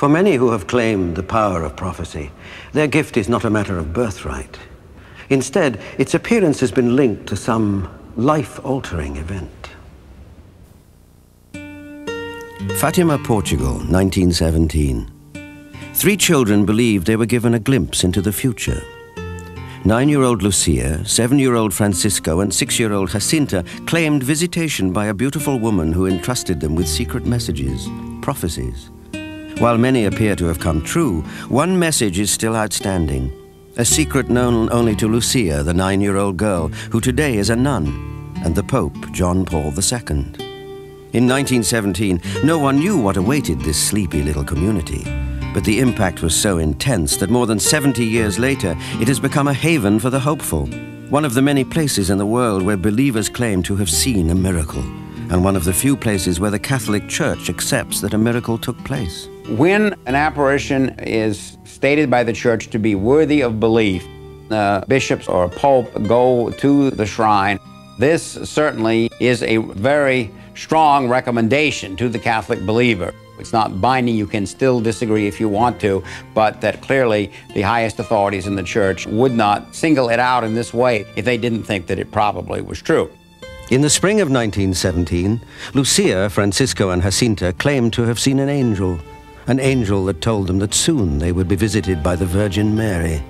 For many who have claimed the power of prophecy, their gift is not a matter of birthright. Instead, its appearance has been linked to some life-altering event. Fatima, Portugal, 1917. 3 children believed they were given a glimpse into the future. 9-year-old Lucia, 7-year-old Francisco, and 6-year-old Jacinta claimed visitation by a beautiful woman who entrusted them with secret messages, prophecies. While many appear to have come true, one message is still outstanding, a secret known only to Lucia, the 9-year-old girl, who today is a nun, and the Pope, John Paul II. In 1917, no one knew what awaited this sleepy little community. But the impact was so intense that more than 70 years later, it has become a haven for the hopeful. One of the many places in the world where believers claim to have seen a miracle, and one of the few places where the Catholic Church accepts that a miracle took place. When an apparition is stated by the Church to be worthy of belief, bishops or a pope go to the shrine. This certainly is a very strong recommendation to the Catholic believer. It's not binding, you can still disagree if you want to, but that clearly the highest authorities in the Church would not single it out in this way if they didn't think that it probably was true. In the spring of 1917, Lucia, Francisco, and Jacinta claimed to have seen an angel that told them that soon they would be visited by the Virgin Mary.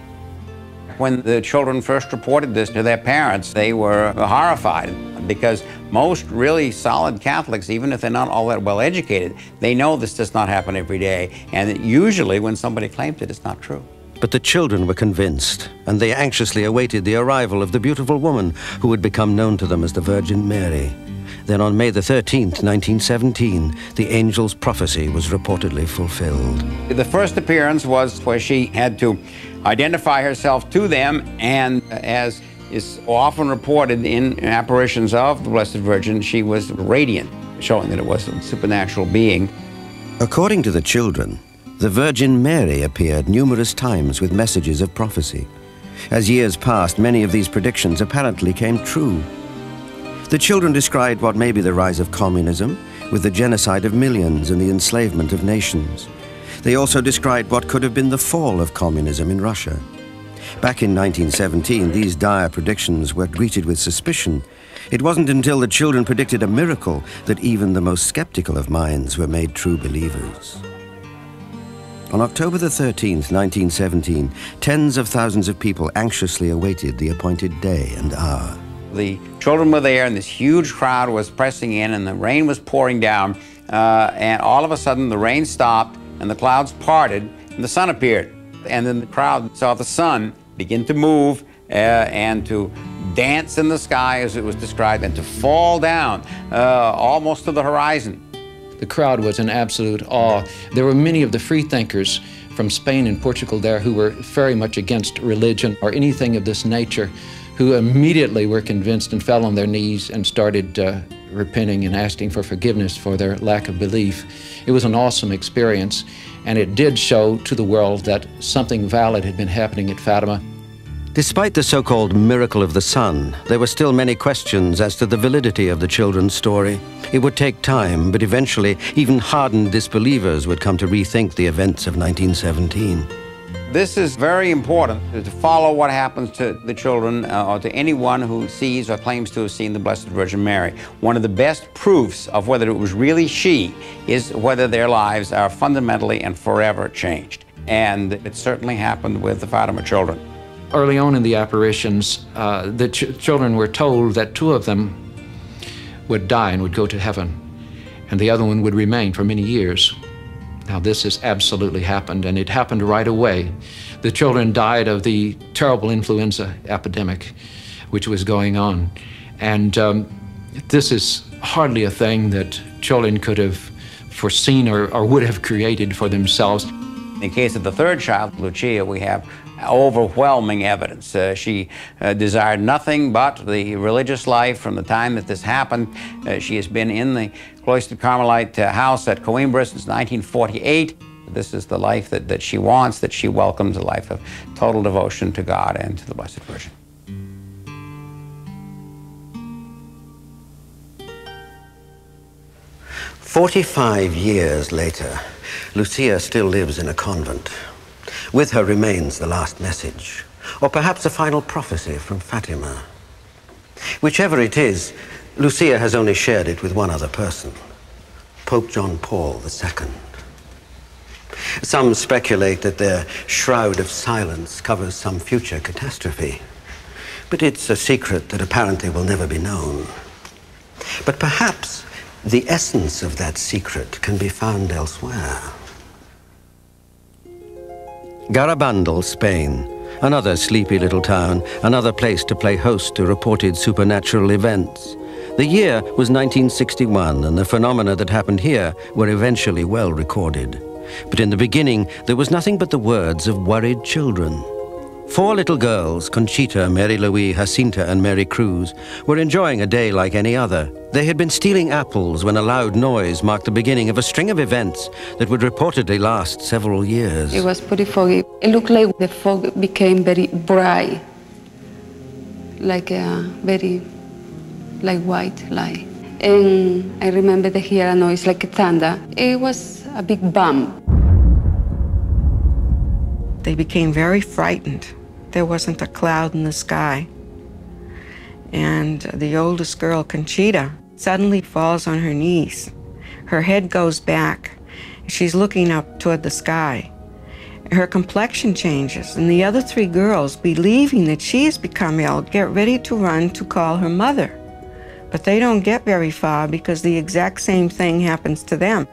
When the children first reported this to their parents, they were horrified because most really solid Catholics, even if they're not all that well educated, they know this does not happen every day, and that usually when somebody claims it, it's not true. But the children were convinced, and they anxiously awaited the arrival of the beautiful woman who would become known to them as the Virgin Mary. Then on May the 13th, 1917, the angel's prophecy was reportedly fulfilled. The first appearance was where she had to identify herself to them, and as is often reported in apparitions of the Blessed Virgin, she was radiant, showing that it was a supernatural being. According to the children, the Virgin Mary appeared numerous times with messages of prophecy. As years passed, many of these predictions apparently came true. The children described what may be the rise of communism, with the genocide of millions and the enslavement of nations. They also described what could have been the fall of communism in Russia. Back in 1917, these dire predictions were greeted with suspicion. It wasn't until the children predicted a miracle that even the most skeptical of minds were made true believers. On October the 13th, 1917, tens of thousands of people anxiously awaited the appointed day and hour. The children were there, and this huge crowd was pressing in, and the rain was pouring down, and all of a sudden the rain stopped, and the clouds parted, and the sun appeared. And then the crowd saw the sun begin to move and to dance in the sky, as it was described, and to fall down almost to the horizon. The crowd was in absolute awe. There were many of the free thinkers from Spain and Portugal there who were very much against religion or anything of this nature, who immediately were convinced and fell on their knees and started repenting and asking for forgiveness for their lack of belief. It was an awesome experience, and it did show to the world that something valid had been happening at Fatima. Despite the so-called miracle of the sun, there were still many questions as to the validity of the children's story. It would take time, but eventually even hardened disbelievers would come to rethink the events of 1917. This is very important to follow what happens to the children or to anyone who sees or claims to have seen the Blessed Virgin Mary. One of the best proofs of whether it was really she is whether their lives are fundamentally and forever changed. And it certainly happened with the Fatima children. Early on in the apparitions, the children were told that 2 of them would die and would go to heaven, and the other one would remain for many years. Now, this has absolutely happened, and it happened right away. The children died of the terrible influenza epidemic which was going on. And this is hardly a thing that children could have foreseen or would have created for themselves. In the case of the 3rd child, Lucia, we have overwhelming evidence. She desired nothing but the religious life from the time that this happened. She has been in the cloistered Carmelite house at Coimbra since 1948. This is the life that she wants, that she welcomes, a life of total devotion to God and to the Blessed Virgin. "45 years later, Lucia still lives in a convent. With her remains the last message, or perhaps a final prophecy from Fatima. Whichever it is, Lucia has only shared it with one other person, Pope John Paul II. Some speculate that their shroud of silence covers some future catastrophe, but it's a secret that apparently will never be known. But perhaps the essence of that secret can be found elsewhere. Garabandal, Spain, another sleepy little town, another place to play host to reported supernatural events. The year was 1961, and the phenomena that happened here were eventually well recorded. But in the beginning, there was nothing but the words of worried children. 4 little girls, Conchita, Mary Louise, Jacinta, and Mary Cruz, were enjoying a day like any other. They had been stealing apples when a loud noise marked the beginning of a string of events that would reportedly last several years. It was pretty foggy. It looked like the fog became very bright, like a very white light. And I remember to hear a noise like a thunder. It was a big bump. They became very frightened. There wasn't a cloud in the sky. And the oldest girl, Conchita, suddenly falls on her knees. Her head goes back. She's looking up toward the sky. Her complexion changes, and the other 3 girls, believing that she has become ill, get ready to run to call her mother. But they don't get very far because the exact same thing happens to them.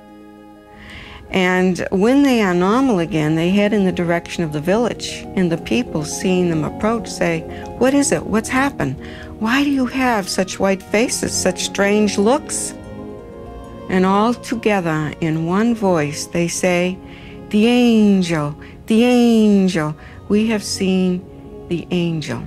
And when they are normal again, they head in the direction of the village, and the people, seeing them approach, say, "What is it? What's happened? Why do you have such white faces, such strange looks?" And all together, in one voice, they say, "The angel, the angel, we have seen the angel."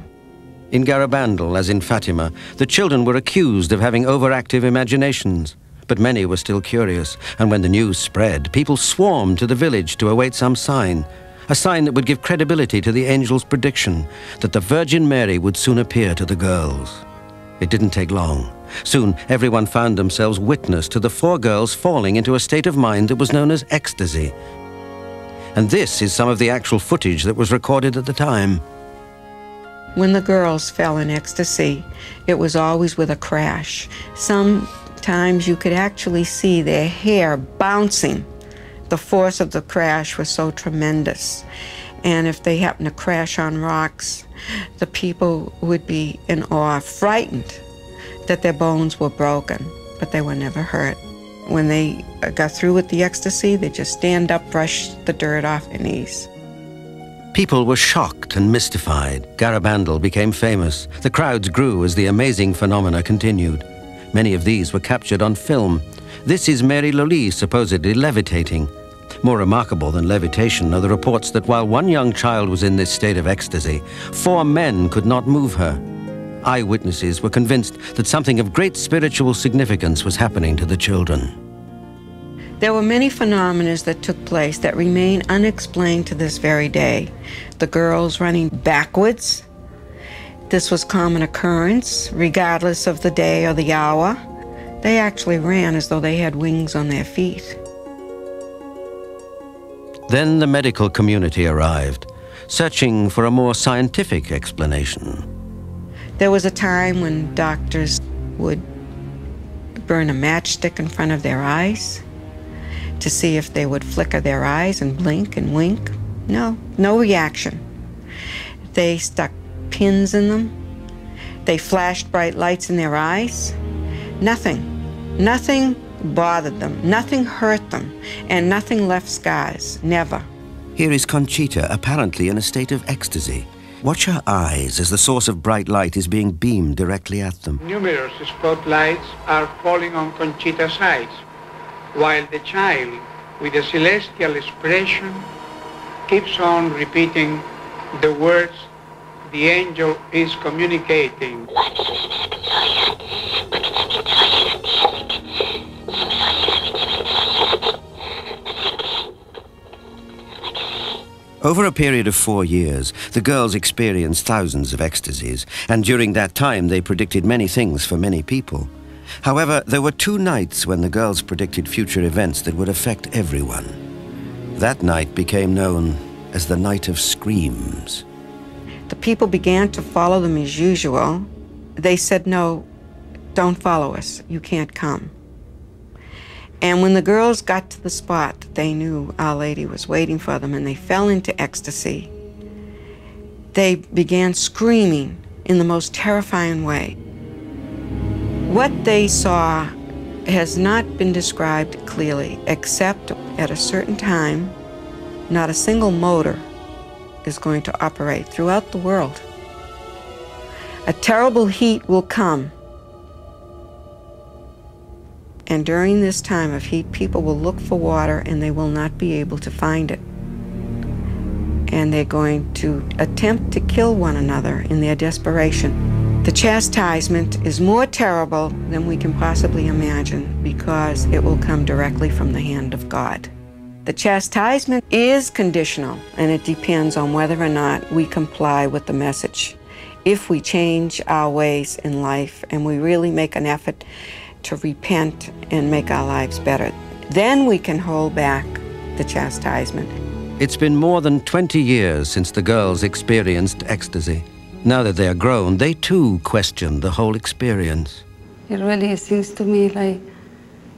In Garabandal, as in Fatima, the children were accused of having overactive imaginations. But many were still curious, and when the news spread, people swarmed to the village to await some sign, a sign that would give credibility to the angel's prediction that the Virgin Mary would soon appear to the girls. It didn't take long. Soon, everyone found themselves witness to the 4 girls falling into a state of mind that was known as ecstasy. And this is some of the actual footage that was recorded at the time. When the girls fell in ecstasy, it was always with a crash. Sometimes you could actually see their hair bouncing. The force of the crash was so tremendous. And if they happened to crash on rocks, the people would be in awe, frightened that their bones were broken, but they were never hurt. When they got through with the ecstasy, they just stand up, brush the dirt off their knees. People were shocked and mystified. Garabandal became famous. The crowds grew as the amazing phenomena continued. Many of these were captured on film. This is Mary Louise supposedly levitating. More remarkable than levitation are the reports that while one young child was in this state of ecstasy, 4 men could not move her. Eyewitnesses were convinced that something of great spiritual significance was happening to the children. There were many phenomena that took place that remain unexplained to this very day. The girls running backwards. This was common occurrence, regardless of the day or the hour. They actually ran as though they had wings on their feet. Then the medical community arrived, searching for a more scientific explanation. There was a time when doctors would burn a matchstick in front of their eyes to see if they would flicker their eyes and blink and wink. No reaction. They stuck pins in them. They flashed bright lights in their eyes. Nothing bothered them. Nothing hurt them. And nothing left scars. Never. Here is Conchita, apparently in a state of ecstasy. Watch her eyes as the source of bright light is being beamed directly at them. Numerous spotlights are falling on Conchita's eyes, while the child, with a celestial expression, keeps on repeating the words the angel is communicating. Over a period of 4 years, the girls experienced thousands of ecstasies, and during that time they predicted many things for many people. However, there were 2 nights when the girls predicted future events that would affect everyone. That night became known as the Night of Screams. The people began to follow them as usual. They said, no, don't follow us. You can't come. And when the girls got to the spot, they knew Our Lady was waiting for them, and they fell into ecstasy. They began screaming in the most terrifying way. What they saw has not been described clearly, except at a certain time, not a single motor is going to operate throughout the world. A terrible heat will come. And during this time of heat, people will look for water and they will not be able to find it. And they're going to attempt to kill one another in their desperation. The chastisement is more terrible than we can possibly imagine because it will come directly from the hand of God. The chastisement is conditional, and it depends on whether or not we comply with the message. If we change our ways in life and we really make an effort to repent and make our lives better, then we can hold back the chastisement. It's been more than 20 years since the girls experienced ecstasy. Now that they are grown, they too question the whole experience. It really seems to me like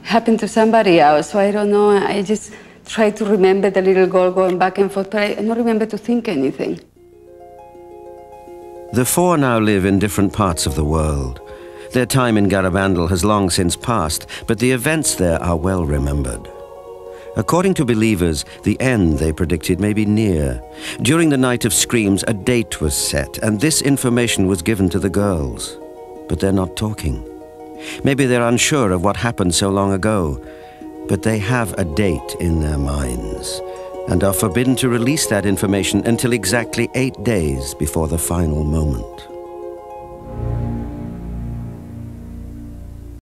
happened to somebody else, so I don't know. I just try to remember the little girl going back and forth, but I don't remember to think anything. The four now live in different parts of the world. Their time in Garabandal has long since passed, but the events there are well remembered. According to believers, the end they predicted may be near. During the Night of Screams, a date was set, and this information was given to the girls. But they're not talking. Maybe they're unsure of what happened so long ago, but they have a date in their minds and are forbidden to release that information until exactly 8 days before the final moment.